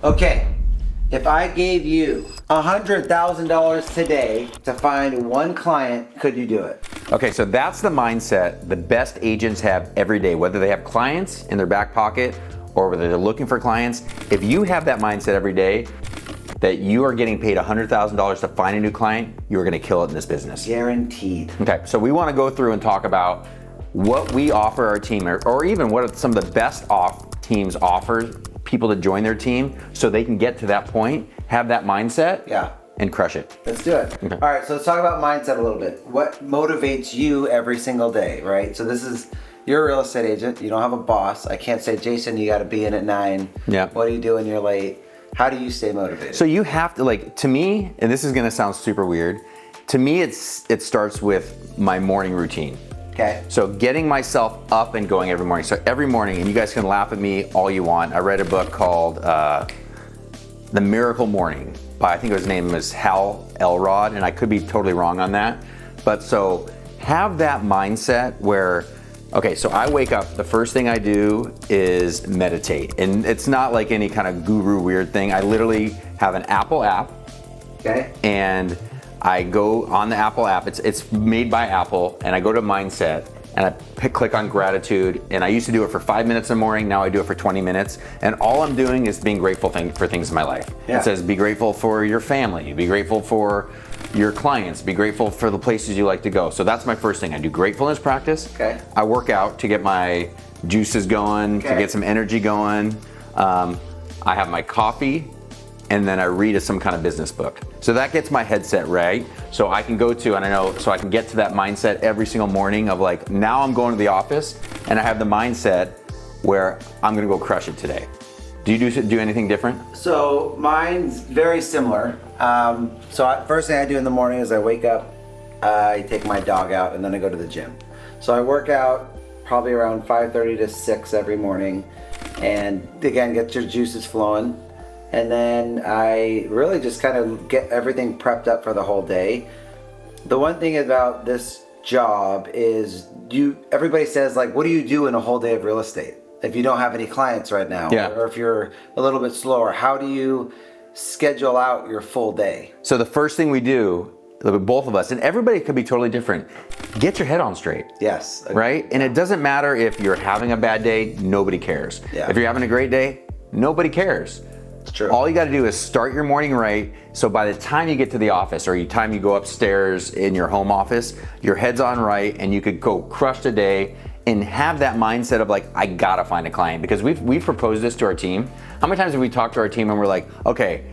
Okay, if I gave you $100,000 today to find one client, could you do it? Okay, so that's the mindset the best agents have every day, whether they have clients in their back pocket or whether they're looking for clients. If you have that mindset every day that you are getting paid $100,000 to find a new client, you're gonna kill it in this business. Guaranteed. Okay, so we wanna go through and talk about what we offer our team, or even what some of the best teams offer people to join their team so they can get to that point, have that mindset, and crush it. Let's do it. Okay. All right, so let's talk about mindset a little bit. What motivates you every single day, right? So you're a real estate agent. You don't have a boss. I can't say, Jason, you got to be in at 9. Yeah. What do you do when you're late? How do you stay motivated? So you have to, to me, and this is gonna sound super weird, to me it starts with my morning routine. Okay. So getting myself up and going every morning. So every morning, and you guys can laugh at me all you want, I read a book called The Miracle Morning by, I think his name was Hal Elrod, and I could be totally wrong on that. But so have that mindset where, okay, so I wake up, the first thing I do is meditate. And it's not like any kind of guru weird thing. I literally have an Apple app. Okay. And I go on the Apple app, it's made by Apple, and I go to mindset and I click on gratitude, and I used to do it for 5 minutes in the morning, now I do it for 20 minutes, and all I'm doing is being grateful for things in my life. Yeah. It says be grateful for your family, be grateful for your clients, be grateful for the places you like to go. So that's my first thing. I do gratefulness practice. Okay. I work out to get my juices going, to get some energy going. I have my coffee, and then I read some kind of business book. So that gets my headset right. So I can so I can get to that mindset every single morning of like, now I'm going to the office and I have the mindset where I'm gonna go crush it today. Do you do anything different? So mine's very similar. First thing I do in the morning is I wake up, I take my dog out, and then I go to the gym. So I work out probably around 5:30 to 6 every morning, and again, get your juices flowing. And then I really just kind of get everything prepped up for the whole day. The one thing about this job is everybody says, like, what do you do in a whole day of real estate? If you don't have any clients right now, or if you're a little bit slower, how do you schedule out your full day? So the first thing we do, both of us, and everybody could be totally different, get your head on straight. Yes. Right? And it doesn't matter if you're having a bad day, nobody cares. Yeah. If you're having a great day, nobody cares. It's true. All you got to do is start your morning right. So by the time you get to the office, or the time you go upstairs in your home office, your head's on right, and you could go crush the day and have that mindset of like, I gotta find a client. Because we've proposed this to our team. How many times have we talked to our team and we're like, okay,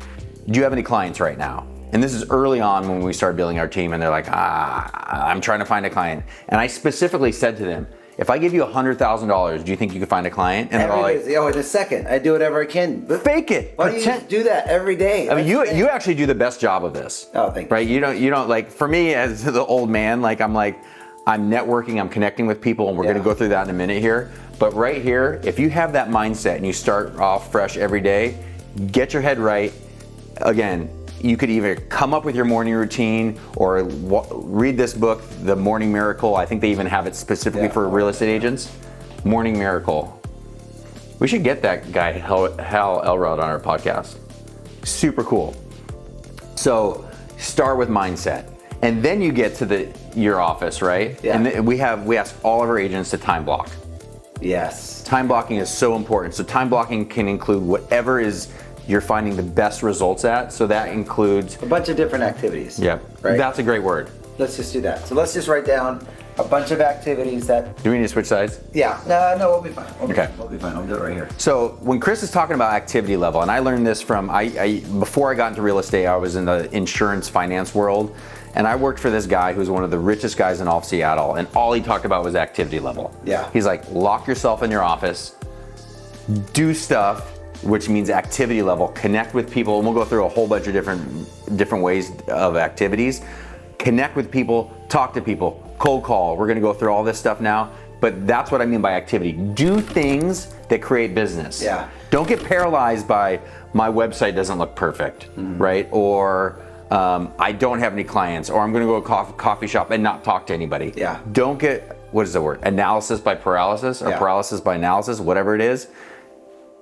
do you have any clients right now? And this is early on when we started building our team, and they're like, I'm trying to find a client. And I specifically said to them, if I give you $100,000, do you think you could find a client? And they're like, in a second, I do whatever I can. But fake it. Why do you just do that every day? I mean, you actually do the best job of this. Oh, thank you. Right? You don't like, for me as the old man, like I'm networking, I'm connecting with people, and we're gonna go through that in a minute here. But right here, if you have that mindset and you start off fresh every day, get your head right. Again, you could either come up with your morning routine or read this book, The Morning Miracle. I think they even have it specifically for real estate agents. Morning Miracle. We should get that guy, Hal Elrod, on our podcast. Super cool. So start with mindset. And then you get to your office, right? Yeah. And we ask all of our agents to time block. Yes. Time blocking is so important. So time blocking can include whatever you're finding the best results at. So that includes a bunch of different activities. Yeah, right? That's a great word. Let's just do that. So let's just write down a bunch of activities that... Do we need to switch sides? Yeah, no, we'll be fine. We'll be fine, I'll do it right here. So when Chris is talking about activity level, and I learned this from, before I got into real estate, I was in the insurance finance world, and I worked for this guy who's one of the richest guys in all of Seattle, and all he talked about was activity level. Yeah. He's like, lock yourself in your office, do stuff, which means activity level, connect with people, and we'll go through a whole bunch of different ways of activities. Connect with people, talk to people, cold call. We're gonna go through all this stuff now, but that's what I mean by activity. Do things that create business. Yeah. Don't get paralyzed by my website doesn't look perfect, right? Or I don't have any clients, or I'm gonna go to a coffee shop and not talk to anybody. Yeah. Don't get, what is the word? Analysis by paralysis, or paralysis by analysis, whatever it is.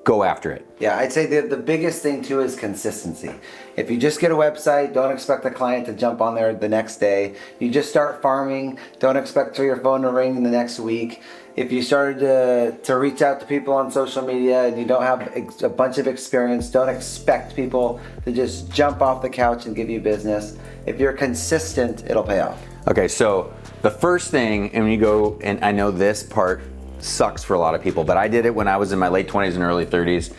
go after it. Yeah, I'd say the biggest thing too is consistency. If you just get a website, don't expect the client to jump on there the next day. You just start farming, don't expect for your phone to ring in the next week. If you started to reach out to people on social media and you don't have a bunch of experience, don't expect people to just jump off the couch and give you business. If you're consistent, it'll pay off. Okay, so the first thing, and when you go, and I know this part sucks for a lot of people, but I did it when I was in my late 20s and early 30s.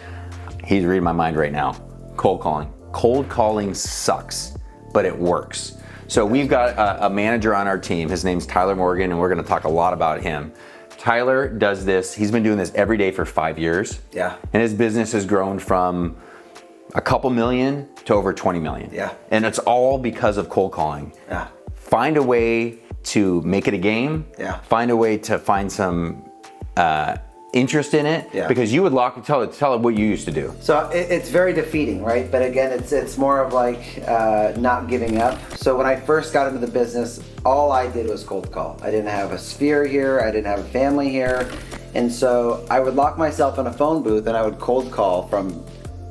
He's reading my mind right now. Cold calling. Cold calling sucks, but it works. So we've got a manager on our team. His name's Tyler Morgan, and we're gonna talk a lot about him. Tyler does this, he's been doing this every day for 5 years. Yeah. And his business has grown from a couple million to over 20 million. Yeah. And it's all because of cold calling. Yeah. Find a way to make it a game. Yeah. Find a way to find some interest in it, yeah. because you would tell it what you used to do. So it's very defeating, right? But again, it's more of like not giving up. So when I first got into the business, all I did was cold call. I didn't have a sphere here, I didn't have a family here. And so I would lock myself in a phone booth and I would cold call from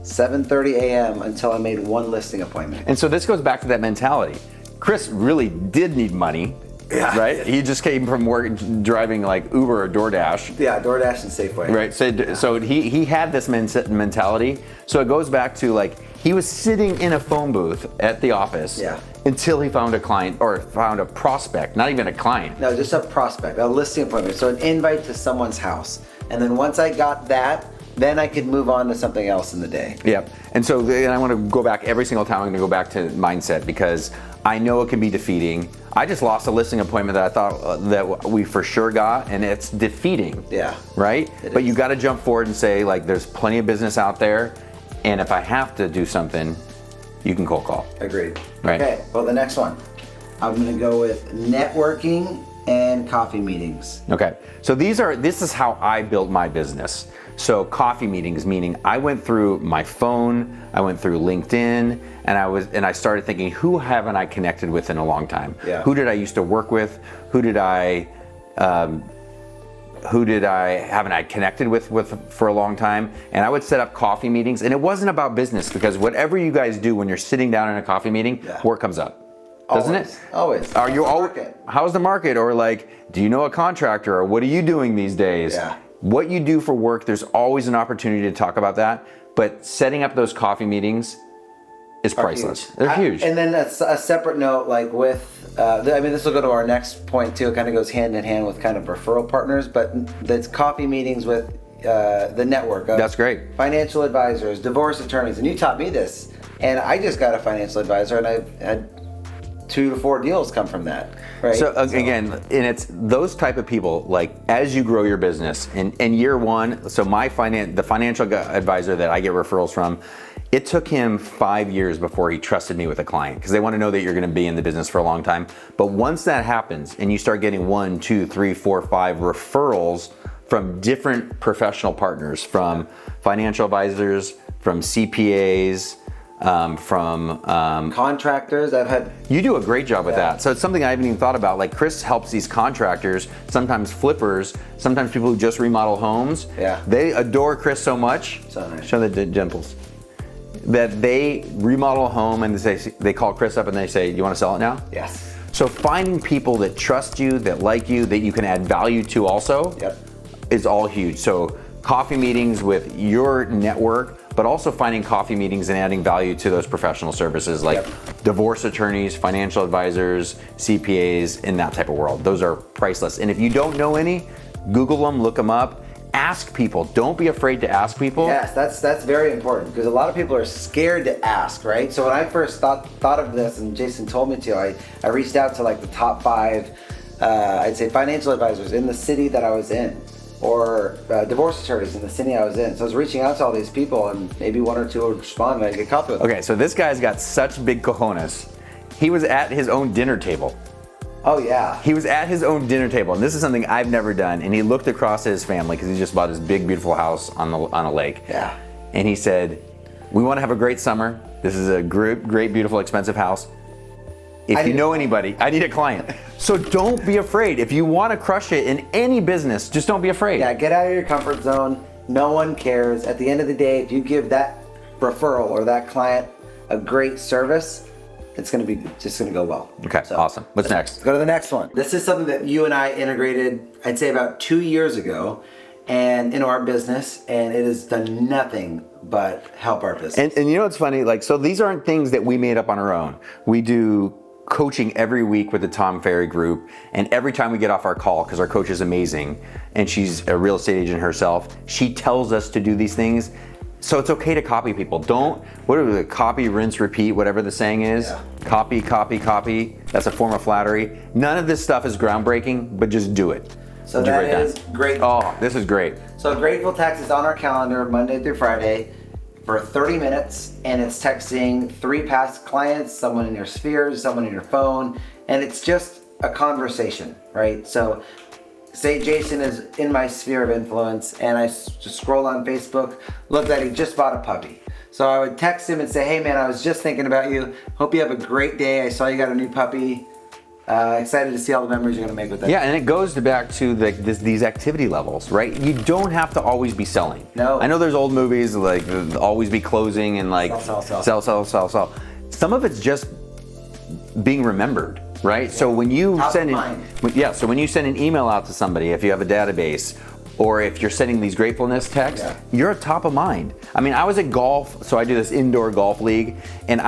7:30 a.m. until I made one listing appointment. And so this goes back to that mentality. Chris really did need money. Yeah. Right? He just came from work driving like Uber or DoorDash. Yeah, DoorDash and Safeway. Right. So he had this mentality. So it goes back to like he was sitting in a phone booth at the office until he found a client or found a prospect, not even a client. No, just a prospect, a listing appointment. So an invite to someone's house. And then once I got that, then I could move on to something else in the day. Yep. And so and I want to go back every single time. I'm going to go back to mindset because I know it can be defeating. I just lost a listing appointment that I thought that we for sure got, and it's defeating. Yeah. Right? But you got to jump forward and say, like, there's plenty of business out there, and if I have to do something, you can cold call. Agreed. Right. Okay, well, the next one. I'm going to go with networking and coffee meetings. Okay. So this is how I built my business. So coffee meetings, meaning I went through my phone, I went through LinkedIn, and I started thinking, who haven't I connected with in a long time? Yeah. Who did I used to work with? Who haven't I connected with for a long time? And I would set up coffee meetings, and it wasn't about business because whatever you guys do when you're sitting down in a coffee meeting, work comes up. Doesn't it? Always. Are you always? How's the market? Or like, do you know a contractor? Or what are you doing these days? Yeah. What you do for work, there's always an opportunity to talk about that. But setting up those coffee meetings is priceless. Huge. They're huge. And then a separate note, like with, this will go to our next point too. It kind of goes hand in hand with kind of referral partners, but that's coffee meetings with the network of That's great. financial advisors, divorce attorneys, and you taught me this. And I just got a financial advisor, and I've had 2 to 4 deals come from that. Right. So again, and it's those type of people, like as you grow your business in year one, so the financial advisor that I get referrals from, it took him 5 years before he trusted me with a client because they want to know that you're going to be in the business for a long time. But once that happens and you start getting 1, 2, 3, 4, 5 referrals from different professional partners, from financial advisors, from CPAs, from contractors, you do a great job with that. So it's something I haven't even thought about. Like Chris helps these contractors, sometimes flippers, sometimes people who just remodel homes. Yeah. They adore Chris so much. So nice. Show the gentles. That they remodel a home and they call Chris up and they say, "You want to sell it now?" Yes. So finding people that trust you, that like you, that you can add value to also is all huge. So coffee meetings with your network, but also finding coffee meetings and adding value to those professional services like divorce attorneys, financial advisors, CPAs, in that type of world. Those are priceless. And if you don't know any, Google them, look them up, ask people. Don't be afraid to ask people. Yes, that's very important because a lot of people are scared to ask, right? So when I first thought of this, and Jason told me to, I reached out to like the top 5, I'd say financial advisors in the city that I was in, or divorce attorneys in the city I was in. So I was reaching out to all these people, and maybe 1 or 2 would respond, and I'd get coffee with them. Okay, so this guy's got such big cojones. He was at his own dinner table. Oh yeah. He was at his own dinner table, and this is something I've never done. And he looked across at his family because he just bought this big, beautiful house on a lake. Yeah. And he said, "We want to have a great summer. This is a great, beautiful, expensive house. If you know anybody, I need a client." So don't be afraid. If you want to crush it in any business, just don't be afraid. Yeah, get out of your comfort zone. No one cares. At the end of the day, if you give that referral or that client a great service, it's going to be just going to go well. Okay, so, awesome. What's next? Let's go to the next one. This is something that you and I integrated, I'd say about 2 years ago, and into our business, and it has done nothing but help our business. And you know what's funny? Like, so these aren't things that we made up on our own. We do coaching every week with the Tom Ferry group, and every time we get off our call, because our coach is amazing, and she's a real estate agent herself, she tells us to do these things. So it's okay to copy people. Don't, whatever the copy, rinse, repeat, whatever the saying is. Yeah. Copy, copy, copy. That's a form of flattery. None of this stuff is groundbreaking, but just do it. So that is great. Oh, this is great. So Grateful Text is on our calendar Monday through Friday for 30 minutes, and it's texting 3 past clients, someone in your spheres, someone in your phone, and it's just a conversation, right? So say Jason is in my sphere of influence, and I just scroll on Facebook, look that he just bought a puppy. So I would text him and say, hey man, I was just thinking about you. Hope you have a great day. I saw you got a new puppy. Excited to see all the memories you're gonna make with that. Yeah, and it goes back to these activity levels, right? You don't have to always be selling. No. I know there's old movies like always be closing and like sell. Some of it's just being remembered, right? Yeah. So when you when you send an email out to somebody, if you have a database, or if you're sending these gratefulness texts, you're top of mind. I mean, I was at golf, so I do this indoor golf league, and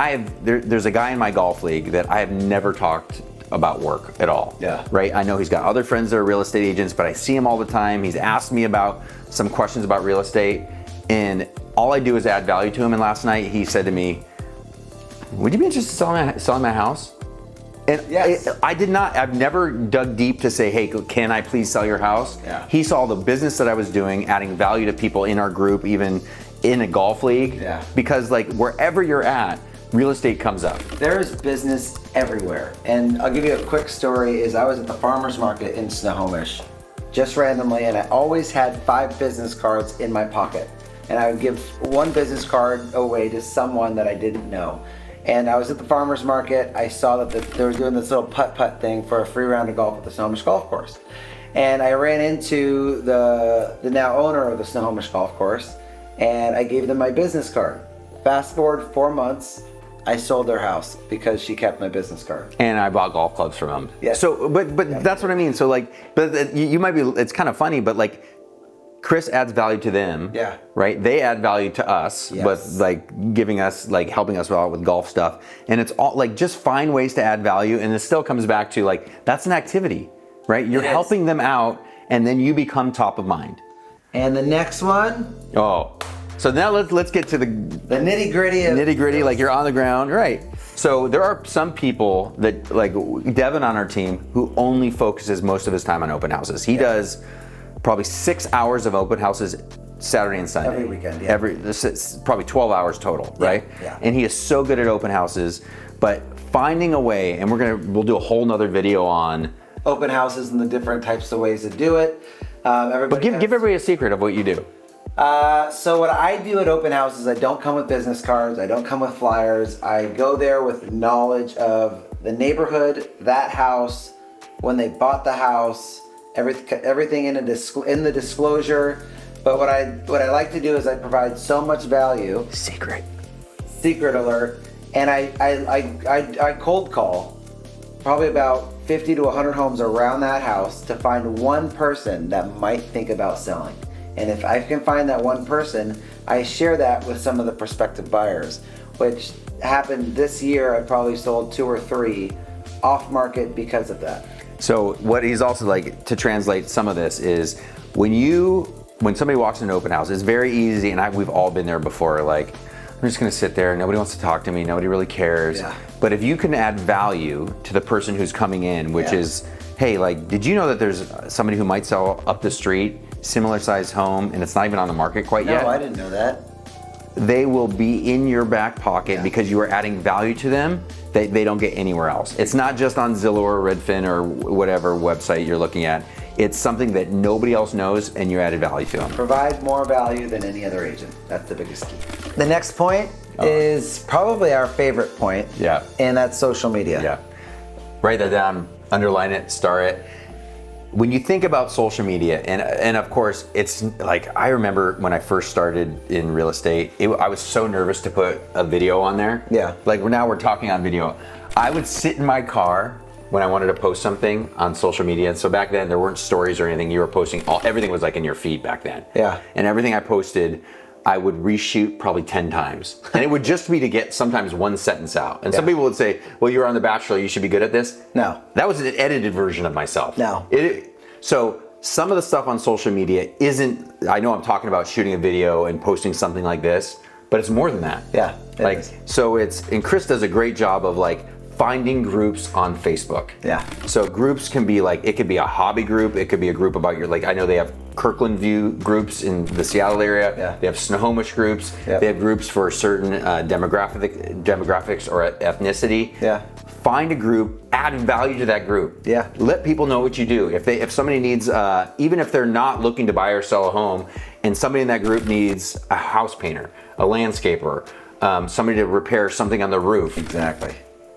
there's a guy in my golf league that I have never talked about work at all. Yeah. Right? I know he's got other friends that are real estate agents, but I see him all the time. He's asked me about some questions about real estate, and all I do is add value to him. And last night he said to me, would you be interested in selling my house? And yes. I've never dug deep to say, hey, can I please sell your house? Yeah. He saw the business that I was doing, adding value to people in our group, even in a golf league. Yeah. Because like wherever you're at, real estate comes up. There is business everywhere. And I'll give you a quick story is I was at the farmer's market in Snohomish, just randomly, and I always had 5 business cards in my pocket. And I would give 1 business card away to someone that I didn't know. And I was at the farmer's market. I saw that they were doing this little putt-putt thing for a free round of golf at the Snohomish Golf Course. And I ran into the now owner of the Snohomish Golf Course, and I gave them my business card. Fast forward 4 months, I sold their house because she kept my business card. And I bought golf clubs from them. Yes. So, but that's what I mean. So like, but you might be, it's kind of funny, but like, Chris adds value to them. Yeah. Right? They add value to us, with like giving us, like helping us out with golf stuff. And it's all like, just find ways to add value. And it still comes back to like, that's an activity, right? You're helping them out, and then you become top of mind. And the next one. Oh, so now let's get to the nitty gritty. Nitty gritty, like you're on the ground, right? So there are some people that, like Devin on our team, who only focuses most of his time on open houses. He does probably 6 hours of open houses Saturday and Sunday. Every weekend, This is probably 12 hours total, right? Yeah. And he is so good at open houses, but finding a way, and we'll do a whole nother video on open houses and the different types of ways to do it. But give everybody a secret of what you do. So what I do at open houses, I don't come with business cards, I don't come with flyers. I go there with knowledge of the neighborhood, that house, when they bought the house, everything in the disclosure. But what I like to do is I provide so much value. Secret alert. And I cold call probably about 50 to 100 homes around that house to find one person that might think about selling. And if I can find that one person, I share that with some of the prospective buyers, which happened this year. I probably sold 2 or 3 off market because of that. So what he's also like, to translate some of this, is when somebody walks in an open house, it's very easy, and we've all been there before, like, I'm just gonna sit there, nobody wants to talk to me, nobody really cares. Yeah. But if you can add value to the person who's coming in, which is, hey, like, did you know that there's somebody who might sell up the street, similar sized home, and it's not even on the market quite yet? No, I didn't know that. They will be in your back pocket because you are adding value to them that they don't get anywhere else. It's not just on Zillow or Redfin or whatever website you're looking at. It's something that nobody else knows, and you added value to them. Provide more value than any other agent. That's the biggest key. The next point is probably our favorite point. Yeah. And that's social media. Yeah. Write that down, underline it, star it. when you think about social media, and of course, it's like, I remember when I first started in real estate, I was so nervous to put a video on there. Yeah. Like now we're talking on video. I would sit in my car when I wanted to post something on social media. And so back then there weren't stories or anything. You were posting, everything was like in your feed back then. Yeah. And everything I posted, I would reshoot probably 10 times. And it would just be to get sometimes one sentence out. And some people would say, well, you're on The Bachelor, you should be good at this. No. That was an edited version of myself. No. So some of the stuff on social media isn't, I know I'm talking about shooting a video and posting something like this, but it's more than that. Yeah. So and Chris does a great job of like finding groups on Facebook. Yeah. So groups can be like, it could be a hobby group, it could be a group about your, like I know they have Kirkland View groups in the Seattle area. Yeah. They have Snohomish groups. Yep. They have groups for certain demographics or ethnicity. Yeah. Find a group, add value to that group. Yeah. Let people know what you do. If somebody needs, even if they're not looking to buy or sell a home, and somebody in that group needs a house painter, a landscaper, somebody to repair something on the roof. Exactly.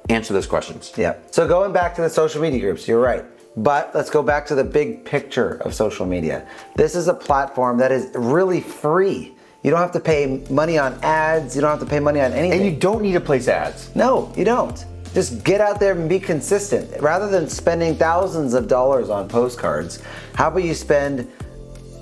Answer those questions. Yeah. So going back to the social media groups, you're right. But let's go back to the big picture of social media. This is a platform that is really free. You don't have to pay money on ads. You don't have to pay money on anything. And you don't need to place ads. No, you don't. Just get out there and be consistent. Rather than spending thousands of dollars on postcards, how about you spend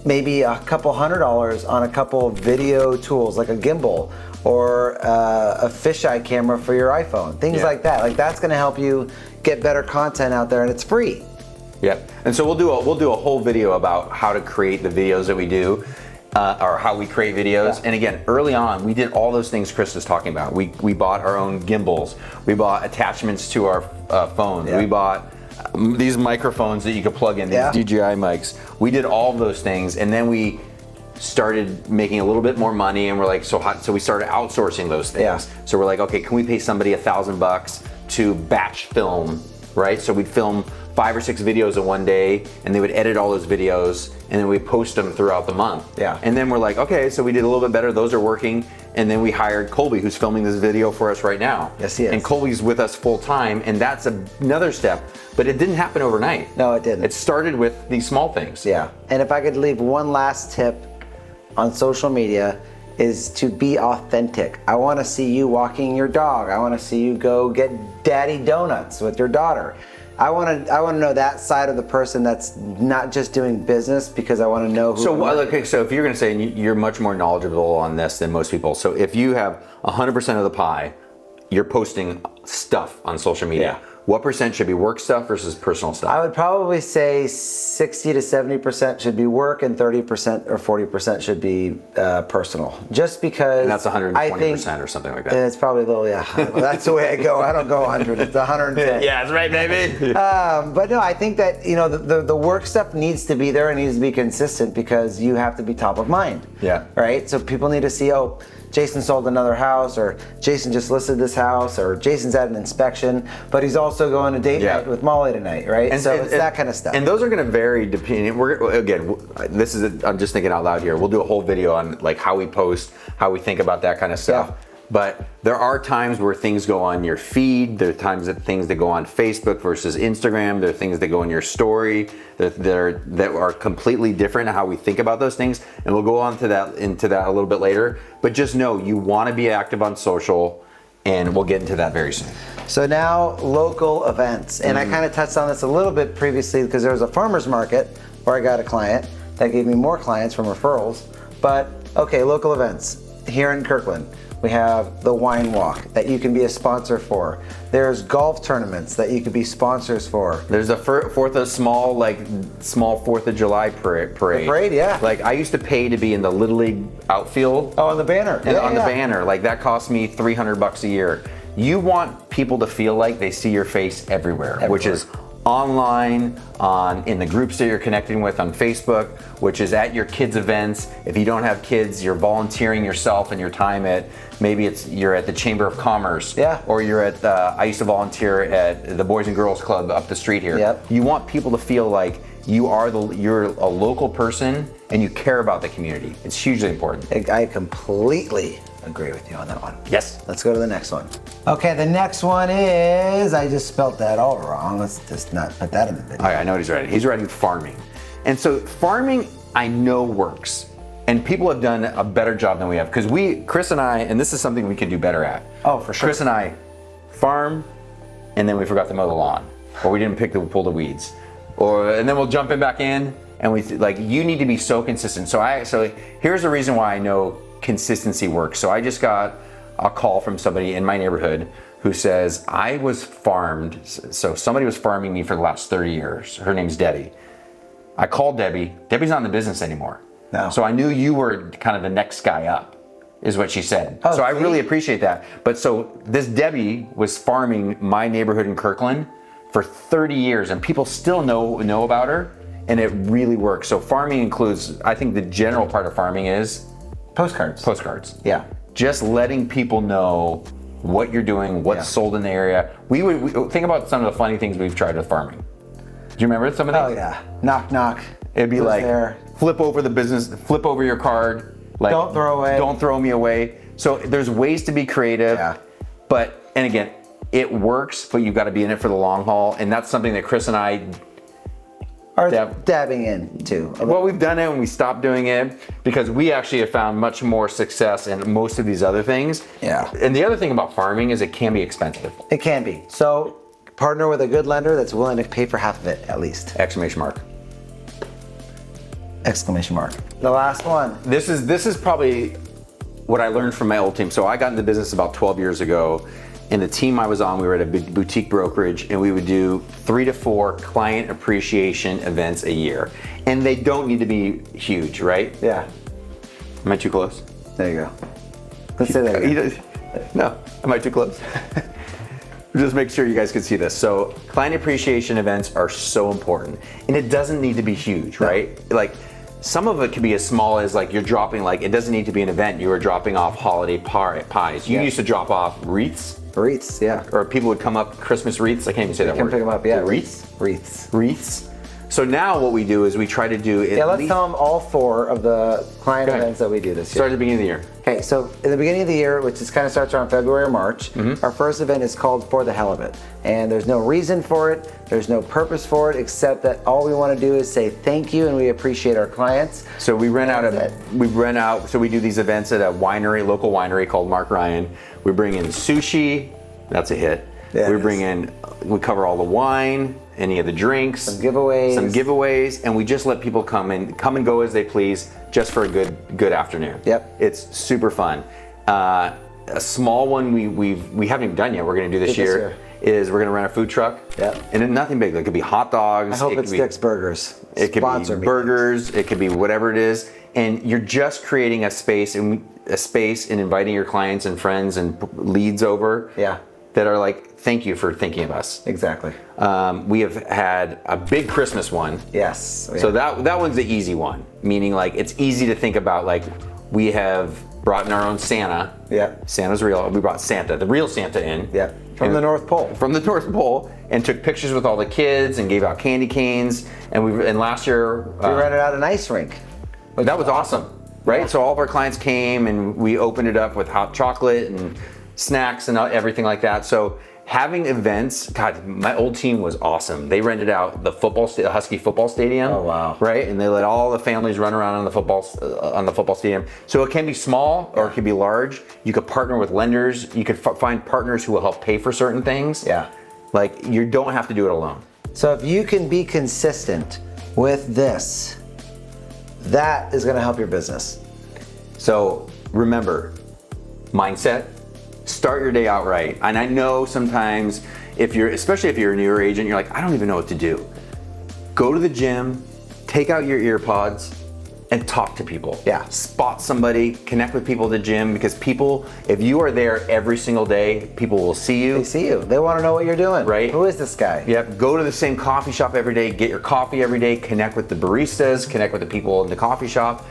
maybe a couple $100 on a couple video tools like a gimbal or a fisheye camera for your iPhone, things like that. Like that's gonna help you get better content out there, and it's free. Yep. And so we'll do a whole video about how to create the videos that we do, or how we create videos. And again, early on, we did all those things Chris was talking about. We bought our own gimbals. We bought attachments to our phones. We bought these microphones that you could plug in, these DJI mics. We did all of those things, and then we started making a little bit more money, and we're like, so we started outsourcing those things. So we're like, okay, can we pay somebody $1,000 to batch film, right? So we'd film 5 or 6 videos in one day, and they would edit all those videos, and then we post them throughout the month. And then we're like, okay, so we did a little bit better, those are working, and then we hired Colby, who's filming this video for us right now. Yes, he is. And Colby's with us full time, and that's another step, but it didn't happen overnight. No, it didn't. It started with these small things. Yeah, and if I could leave one last tip on social media, is to be authentic. I want to see you walking your dog. I want to see you go get daddy donuts with your daughter. I want to know that side of the person that's not just doing business, because I want to know who. So if you're going to say, and you're much more knowledgeable on this than most people, so if you have 100% of the pie, you're posting stuff on social media. What percent should be work stuff versus personal stuff? I would probably say 60 to 70% should be work, and 30% or 40% should be personal. Just because. And that's 120% or something like that. It's probably a little, well, that's the way I go. I don't go 100. It's 110. Yeah, that's right, baby. But no, I think that the work stuff needs to be there and needs to be consistent, because you have to be top of mind. Yeah. Right. So people need to see, oh, Jason sold another house, or Jason just listed this house, or Jason's at an inspection, but he's also going to date night with Molly tonight, right? And so it's that kind of stuff. And those are going to vary depending. I'm just thinking out loud here. We'll do a whole video on like how we post, how we think about that kind of stuff. But there are times where things go on your feed. There are times that things that go on Facebook versus Instagram. There are things that go in your story that are completely different how we think about those things. And we'll go on into that a little bit later. But just know you want to be active on social, and we'll get into that very soon. So now local events. And I kind of touched on this a little bit previously, because there was a farmer's market where I got a client that gave me more clients from referrals. But okay, local events here in Kirkland. We have the wine walk that you can be a sponsor for. There's golf tournaments that you could be sponsors for. There's a small 4th of July parade. The parade, yeah. Like I used to pay to be in the Little League outfield. Oh, on the banner. And the banner, like that cost me $300 a year. You want people to feel like they see your face everywhere. Which is online, in the groups that you're connecting with on Facebook, which is at your kids' events. If you don't have kids, you're volunteering yourself and your time at, maybe you're at the Chamber of Commerce, or you're at, I used to volunteer at the Boys and Girls Club up the street here. You want people to feel like you're a local person and you care about the community. It's hugely important. I completely agree with you on that one. Yes. Let's go to the next one. Okay, the next one is, I just spelt that all wrong. Let's just not put that in the video. All right, I know what he's writing. He's writing farming. And so farming, I know works. And people have done a better job than we have. Because Chris and I, and this is something we can do better at. Oh, for sure. Chris and I farm, and then we forgot to mow the lawn. Or we didn't pull the weeds. And then we'll jump back in, and you need to be so consistent. So here's the reason why I know consistency works. So I just got a call from somebody in my neighborhood who says, I was farmed. So somebody was farming me for the last 30 years. Her name's Debbie. I called Debbie. Debbie's not in the business anymore. No. So I knew you were kind of the next guy up, is what she said. Oh, so I see? really appreciate that. But so this Debbie was farming my neighborhood in Kirkland for 30 years, and people still know about her, and it really works. So farming includes, I think the general part of farming is Postcards. postcards. Yeah. Just letting people know what you're doing, what's sold in the area. We think about some of the funny things we've tried with farming. Do you remember some of Oh these? yeah. Knock, knock. It'd be Who's like, there? flip over the business, flip over your card. Like, Don't throw away. Don't throw me away. So there's ways to be creative. Yeah. And again, it works, but you've got to be in it for the long haul. And that's something that Chris and I, Or dabbing in too. well, we've done it and we stopped doing it because we actually have found much more success in most of these other things. Yeah. And the other thing about farming is it can be expensive. It can be. So partner with a good lender that's willing to pay for half of it at least. Exclamation mark. Exclamation mark. The last one. This is probably what I learned from my old team. So I got into business about 12 years ago, and the team I was on, we were at a big boutique brokerage, and we would do 3 to 4 client appreciation events a year. And they don't need to be huge, right? Yeah. Am I too close? There you go. Let's say that again. No, am I too close? Just make sure you guys can see this. So client appreciation events are so important, and it doesn't need to be huge, right? Like some of it can be as small as like you're dropping, like it doesn't need to be an event. You were dropping off holiday pies. You used to drop off wreaths. Wreaths, yeah. Or people would come up, Christmas wreaths. I can't even say that You can word. pick them up, yeah. Wreaths? Wreaths. Wreaths. So now what we do is we try to do at Yeah, let's least, tell them all 4 of the client Go ahead. events that we do this year. start at the beginning of the year. Okay, so in the beginning of the year, which is kind of starts around February or March, our first event is called For the Hell of It. And there's no reason for it, there's no purpose for it, except that all we want to do is say thank you and we appreciate our clients. So we rent out, so we do these events at a local winery called Mark Ryan. We bring in sushi, that's a hit. Yeah, We cover all the wine, any of the drinks. Some giveaways. And we just let people come and go as they please, just for a good afternoon. Yep. It's super fun. A small one we haven't even done yet, we're gonna do this year, is we're gonna rent a food truck. Yep. And it's nothing big, it could be hot dogs. I hope it's Dick's Burgers. It could Sponsor be me. burgers, it could be whatever it is, and you're just creating a space and inviting your clients and friends and leads over. Yeah. That are like, thank you for thinking of us. Exactly. We have had a big Christmas one. Yes. So that one's the easy one, meaning like it's easy to think about. Like we have brought in our own Santa. Yeah. Santa's real. We brought Santa, the real Santa, in. Yeah. From the North Pole. From the North Pole, and took pictures with all the kids and gave out candy canes. And last year We rented out an ice rink. that was awesome, right? Yeah. So all of our clients came and we opened it up with hot chocolate and snacks and everything like that. So having events, God, my old team was awesome. They rented out the Husky football stadium. Oh, wow. Right, and they let all the families run around on the football stadium. So it can be small or it can be large. You could partner with lenders. You could find partners who will help pay for certain things. Yeah. Like you don't have to do it alone. So if you can be consistent with this, that is going to help your business. So remember, mindset. Start your day out right. And I know sometimes especially if you're a newer agent, you're like, I don't even know what to do. Go to the gym, take out your ear pods, and talk to people. Yeah. Spot somebody, connect with people at the gym, because people, if you are there every single day, people will see you. They see you. They want to know what you're doing. Right. Who is this guy? Yep. Go to the same coffee shop every day, get your coffee every day, connect with the baristas, connect with the people in the coffee shop.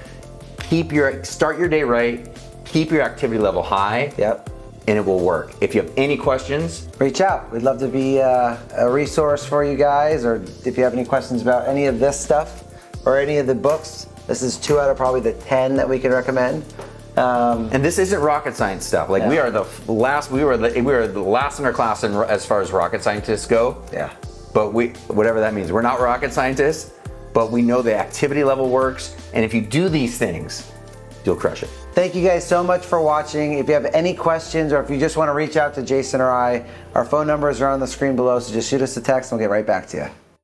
Start your day right, keep your activity level high. Yep. And it will work. If you have any questions, Reach out. We'd love to be a resource for you guys, or if you have any questions about any of this stuff or any of the books. This is 2 out of probably the 10 that we can recommend. And this isn't rocket science stuff. Like we are the last in our class as far as rocket scientists go. Yeah. But whatever that means, we're not rocket scientists, but we know the activity level works. And if you do these things, you'll crush it. Thank you guys so much for watching. If you have any questions or if you just want to reach out to Jason or I, our phone numbers are on the screen below, so just shoot us a text and we'll get right back to you.